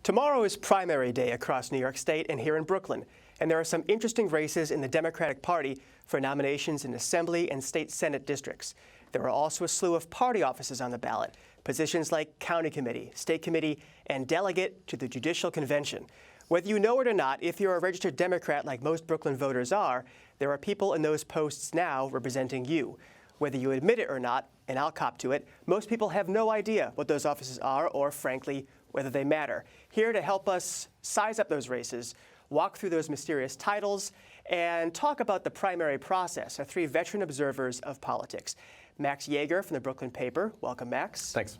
Tomorrow is primary day across New York State and here in Brooklyn, and there are some interesting races in the Democratic Party for nominations in Assembly and State Senate districts. There are also a slew of party offices on the ballot, positions like County Committee, State Committee, and Delegate to the Judicial Convention. Whether you know it or not, if you're a registered Democrat like most Brooklyn voters are, there are people in those posts now representing you. Whether you admit it or not, and I'll cop to it, most people have no idea what those offices are or, frankly, whether they matter. Here to help us size up those races, walk through those mysterious titles, and talk about the primary process are three veteran observers of politics. Max Jaeger from the Brooklyn paper. Welcome, Max. Thanks.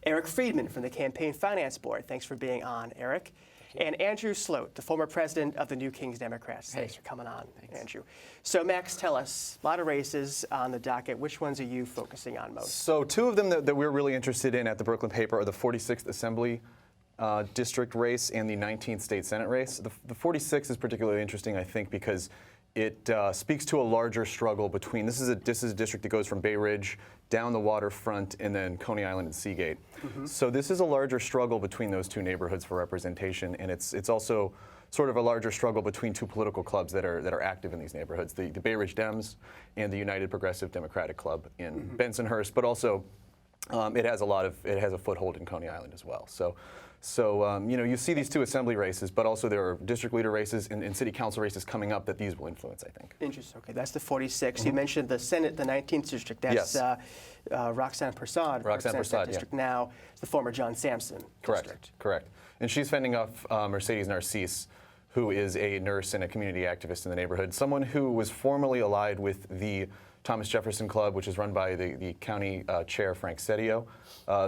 Eric Friedman from the Campaign Finance Board. Thanks for being on, Eric. And Andrew Sloat, the former president of the New Kings Democrats. Hey. Thanks for coming on, Thanks. Andrew. So, Max, tell us, a lot of races on the docket. Which ones are you focusing on most? So two of them that we're really interested in at the Brooklyn paper are the 46th Assembly district race and the 19th State Senate race. The 46th is particularly interesting, I think, because it speaks to a larger struggle between, this is a district that goes from Bay Ridge down the waterfront and then Coney Island and Seagate. So this is a larger struggle between those two neighborhoods for representation, and it's also sort of a larger struggle between two political clubs that are active in these neighborhoods, the Bay Ridge Dems and the United Progressive Democratic Club in Bensonhurst, but also it has a foothold in Coney Island as well. So you know, you see these two assembly races, but also there are district leader races and city council races coming up that these will influence, I think. Interesting. Okay, that's the 46. You mentioned the Senate, the 19th district. That's Yes. Roxanne Prasad. Roxanne Prasad, district now. It's the former John Sampson Correct. district. Correct. And she's fending off Mercedes Narcisse, who is a nurse and a community activist in the neighborhood, someone who was formerly allied with the Thomas Jefferson Club, which is run by the county chair, Frank Sedio.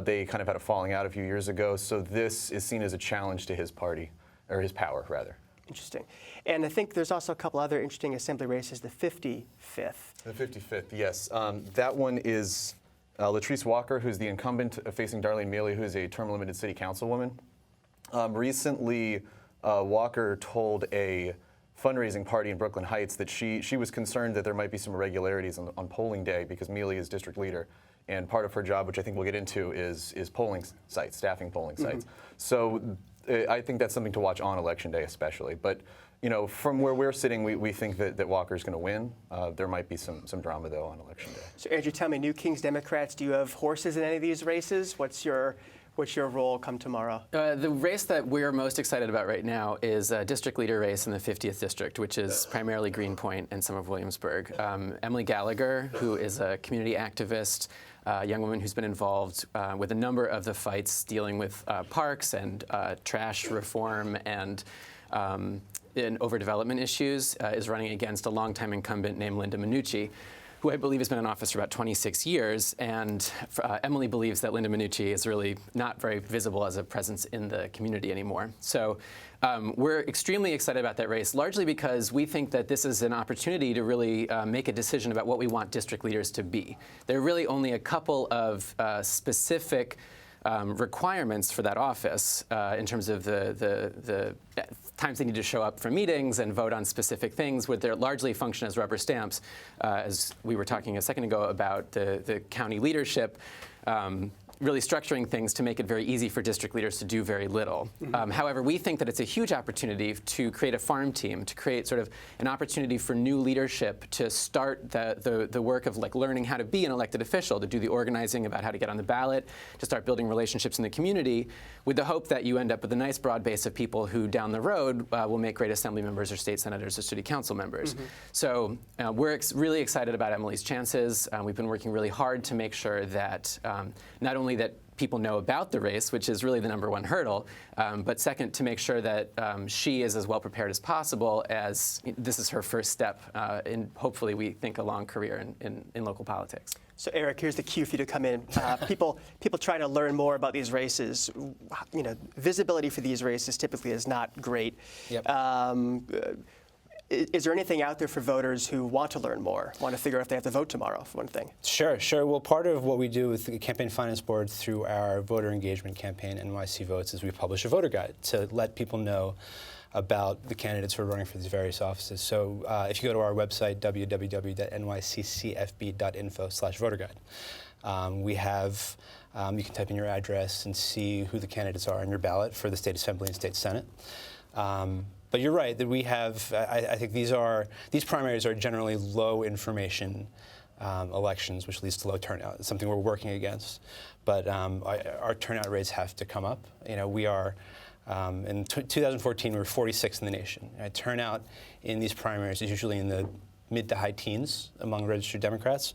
They kind of had a falling out a few years ago, so this is seen as a challenge to his party, or his power, rather. Interesting. And I think there's also a couple other interesting assembly races, the 55th. The 55th, yes. That one is Latrice Walker, who's the incumbent facing Darlene Mealy, who is a term-limited city councilwoman. Recently, Walker told a fundraising party in Brooklyn Heights that she was concerned that there might be some irregularities on polling day because Mealy is district leader, and part of her job, which I think we'll get into, is polling sites, staffing polling sites. So I think that's something to watch on election day especially. But you know, from where we're sitting, we think that Walker's going to win. There might be some drama though on election day. So Andrew, tell me, New Kings Democrats, do you have horses in any of these races? What's your role come tomorrow? The race that we're most excited about right now is a district leader race in the 50th district, which is primarily Greenpoint and some of Williamsburg. Emily Gallagher, who is a community activist, a young woman who's been involved with a number of the fights dealing with parks and trash reform and in overdevelopment issues, is running against a longtime incumbent named Linda Minucci, who I believe has been in office for about 26 years, and Emily believes that Linda Minucci is really not very visible as a presence in the community anymore. So we're extremely excited about that race, largely because we think that this is an opportunity to really make a decision about what we want district leaders to be. There are really only a couple of specific requirements for that office in terms of the times they need to show up for meetings and vote on specific things, where they largely function as rubber stamps, as we were talking a second ago about the county leadership. Really structuring things to make it very easy for district leaders to do very little. However, we think that it's a huge opportunity to create a farm team, to create sort of an opportunity for new leadership to start the work of like learning how to be an elected official, to do the organizing about how to get on the ballot, to start building relationships in the community, with the hope that you end up with a nice broad base of people who down the road will make great assembly members or state senators or city council members. So we're really excited about Emily's chances. We've been working really hard to make sure that not only that people know about the race, which is really the #1 hurdle, but second, to make sure that she is as well prepared as possible, as this is her first step in, hopefully, we think, a long career in local politics. So Eric, here's the cue for you to come in. People try to learn more about these races. You know, visibility for these races typically is not great. Yep. Is there anything out there for voters who want to learn more, want to figure out if they have to vote tomorrow, for one thing? Sure. Well, part of what we do with the Campaign Finance Board through our voter engagement campaign, NYC Votes, is we publish a voter guide to let people know about the candidates who are running for these various offices. So if you go to our website, www.nyccfb.info/voterguide, we have You can type in your address and see who the candidates are on your ballot for the state assembly and state senate. But you're right that we have. I think these primaries are generally low information elections, which leads to low turnout. It's something we're working against. But our turnout rates have to come up. We are. In 2014, we were 46th in the nation. Turnout in these primaries is usually in the mid to high teens among registered Democrats.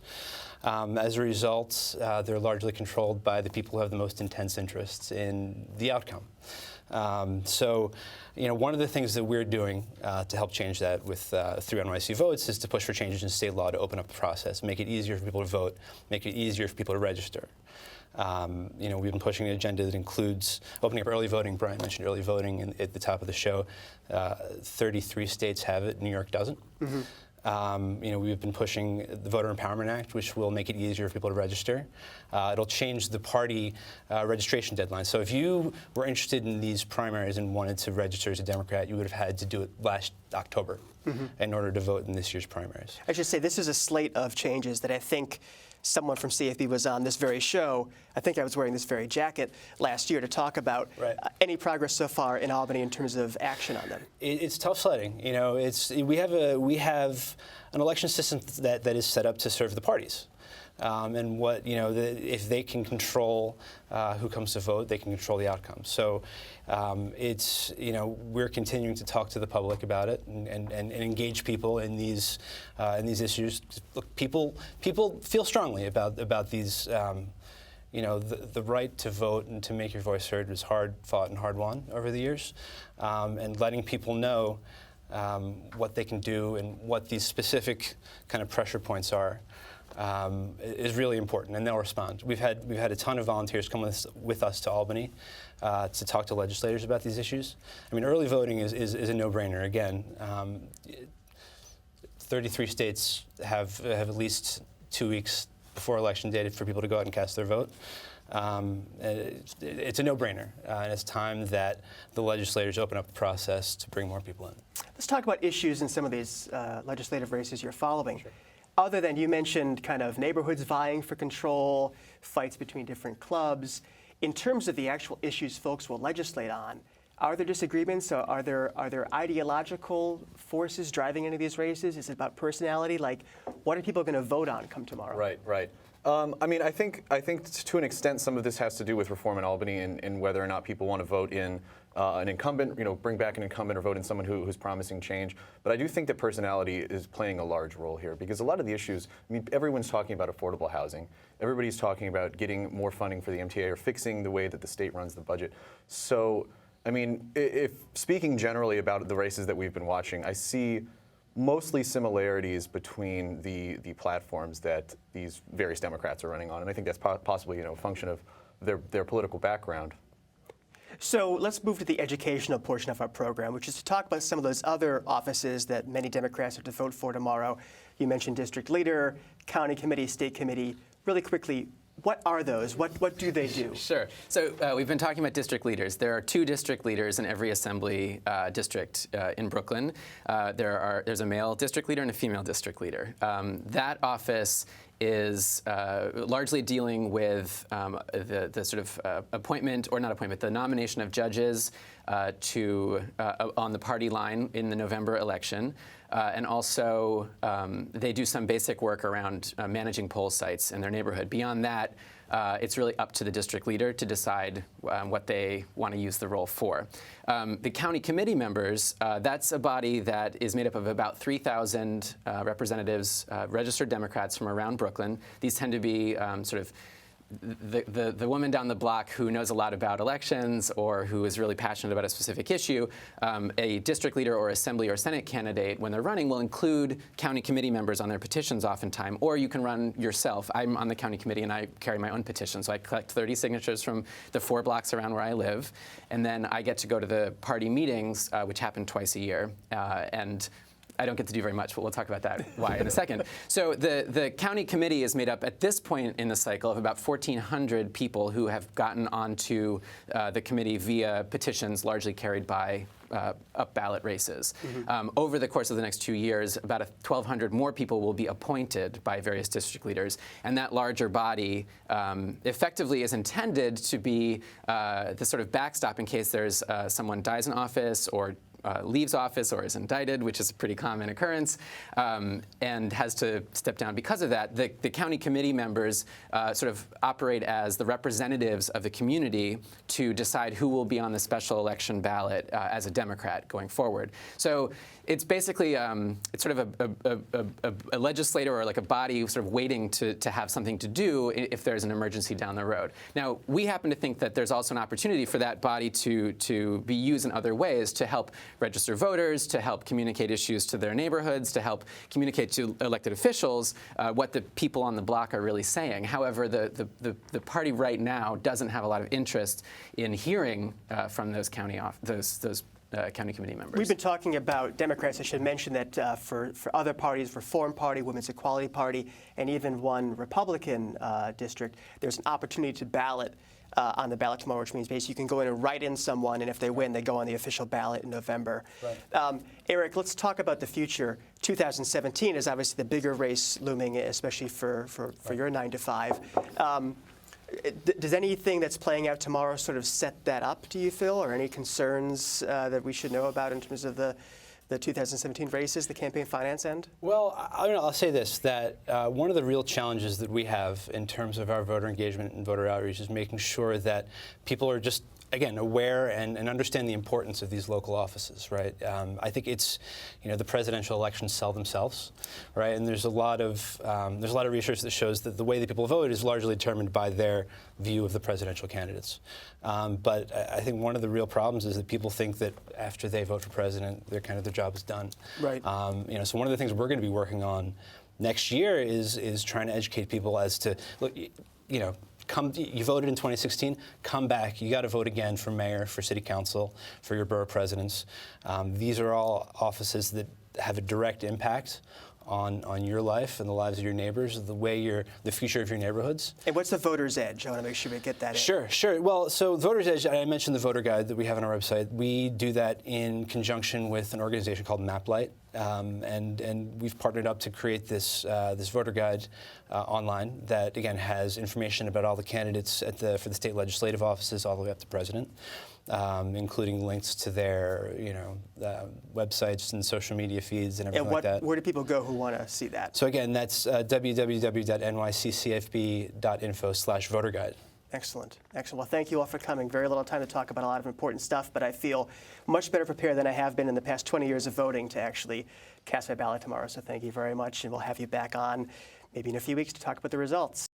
As a result, they're largely controlled by the people who have the most intense interests in the outcome. So, one of the things that we're doing to help change that through NYC Votes is to push for changes in state law to open up the process, make it easier for people to vote, make it easier for people to register. We've been pushing an agenda that includes opening up early voting. Brian mentioned early voting at the top of the show. 33 states have it. New York doesn't. Mm-hmm. We've been pushing the Voter Empowerment Act, which will make it easier for people to register. It'll change the party registration deadline. So if you were interested in these primaries and wanted to register as a Democrat, you would have had to do it last October in order to vote in this year's primaries. I should say this is a slate of changes that I think someone from CFB was on this very show. I think I was wearing this very jacket last year to talk about any progress so far in Albany in terms of action on them. It's tough sledding. We have an election system that is set up to serve the parties. And if they can control who comes to vote, they can control the outcome. So we're continuing to talk to the public about it and engage people in these issues. Look, people feel strongly about these. The right to vote and to make your voice heard was hard fought and hard won over the years, and letting people know what they can do and what these specific kind of pressure points are. Is really important, and they'll respond. We've had a ton of volunteers come with us to Albany to talk to legislators about these issues. I mean, early voting is a no-brainer. Again, 33 states have at least 2 weeks before election day for people to go out and cast their vote. It's a no-brainer, and it's time that the legislators open up the process to bring more people in. Let's talk about issues in some of these legislative races you're following. Sure. Other than, you mentioned kind of neighborhoods vying for control, fights between different clubs. In terms of the actual issues folks will legislate on, are there disagreements? Or are there ideological forces driving any of these races? Is it about personality? Like, what are people going to vote on come tomorrow? Right. I think to an extent some of this has to do with reform in Albany and whether or not people want to vote in an incumbent, bring back an incumbent or vote in someone who's promising change. But I do think that personality is playing a large role here because a lot of the issues, everyone's talking about affordable housing. Everybody's talking about getting more funding for the MTA or fixing the way that the state runs the budget. So, if speaking generally about the races that we've been watching, I see mostly similarities between the platforms that these various Democrats are running on. And I think that's possibly, a function of their political background. So let's move to the educational portion of our program, which is to talk about some of those other offices that many Democrats have to vote for tomorrow. You mentioned district leader, county committee, state committee. Really quickly, what are those? What do they do? Sure. So we've been talking about district leaders. There are 2 district leaders in every assembly district in Brooklyn. There's a male district leader and a female district leader. That office is largely dealing with the sort of appointment, or not appointment, the nomination of judges on the party line in the November election. And also, they do some basic work around managing poll sites in their neighborhood. Beyond that, it's really up to the district leader to decide what they want to use the role for. The county committee members, that's a body that is made up of about 3,000 representatives, registered Democrats from around Brooklyn. These tend to be sort of the woman down the block who knows a lot about elections or who is really passionate about a specific issue. A district leader or assembly or senate candidate, when they're running, will include county committee members on their petitions oftentimes, or you can run yourself. I'm on the county committee and I carry my own petition, so I collect 30 signatures from the 4 blocks around where I live, and then I get to go to the party meetings, which happen twice a year, and I don't get to do very much, but we'll talk about that why in a second. So the county committee is made up at this point in the cycle of about 1,400 people who have gotten onto the committee via petitions largely carried by up ballot races. Over the course of the next 2 years, about 1,200 more people will be appointed by various district leaders, and that larger body effectively is intended to be the sort of backstop in case there's someone dies in office or leaves office or is indicted, which is a pretty common occurrence, and has to step down because of that. The county committee members sort of operate as the representatives of the community to decide who will be on the special election ballot as a Democrat going forward. So it's basically it's sort of a legislator or like a body sort of waiting to have something to do if there's an emergency down the road. Now, we happen to think that there's also an opportunity for that body to be used in other ways to help register voters, to help communicate issues to their neighborhoods, to help communicate to elected officials what the people on the block are really saying. However, the party right now doesn't have a lot of interest in hearing from those county committee members. We've been talking about Democrats. I should mention that for other parties, Reform Party, Women's Equality Party, and even one Republican district, there's an opportunity to ballot on the ballot tomorrow, which means basically you can go in and write in someone, and if they win, they go on the official ballot in November. Right. Eric, let's talk about the future. 2017 is obviously the bigger race looming, especially for your 9 to 5. Does anything that's playing out tomorrow sort of set that up, do you feel, or any concerns that we should know about in terms of the 2017 races, the campaign finance end? Well, I'll say this, that one of the real challenges that we have in terms of our voter engagement and voter outreach is making sure that people are just, again, aware and understand the importance of these local offices, right? I think it's, the presidential elections sell themselves, right? And there's a lot of research that shows that the way that people vote is largely determined by their view of the presidential candidates. But I think one of the real problems is that people think that after they vote for president, their job is done. Right. So one of the things we're going to be working on next year is trying to educate people as to, look, you voted in 2016, come back. You got to vote again for mayor, for city council, for your borough presidents. These are all offices that have a direct impact on your life and the lives of your neighbors, the future of your neighborhoods. And what's the voter's edge? I want to make sure we get that in. Sure. Well, so voter's edge, I mentioned the voter guide that we have on our website. We do that in conjunction with an organization called Maplight. And we've partnered up to create this voter guide online that, again, has information about all the candidates for the state legislative offices all the way up to president, including links to their websites and social media feeds and everything like that. Where do people go who want to see that? So again, that's www.nyccfb.info/voterguide. Excellent. Well, thank you all for coming. Very little time to talk about a lot of important stuff, but I feel much better prepared than I have been in the past 20 years of voting to actually cast my ballot tomorrow. So thank you very much, and we'll have you back on maybe in a few weeks to talk about the results.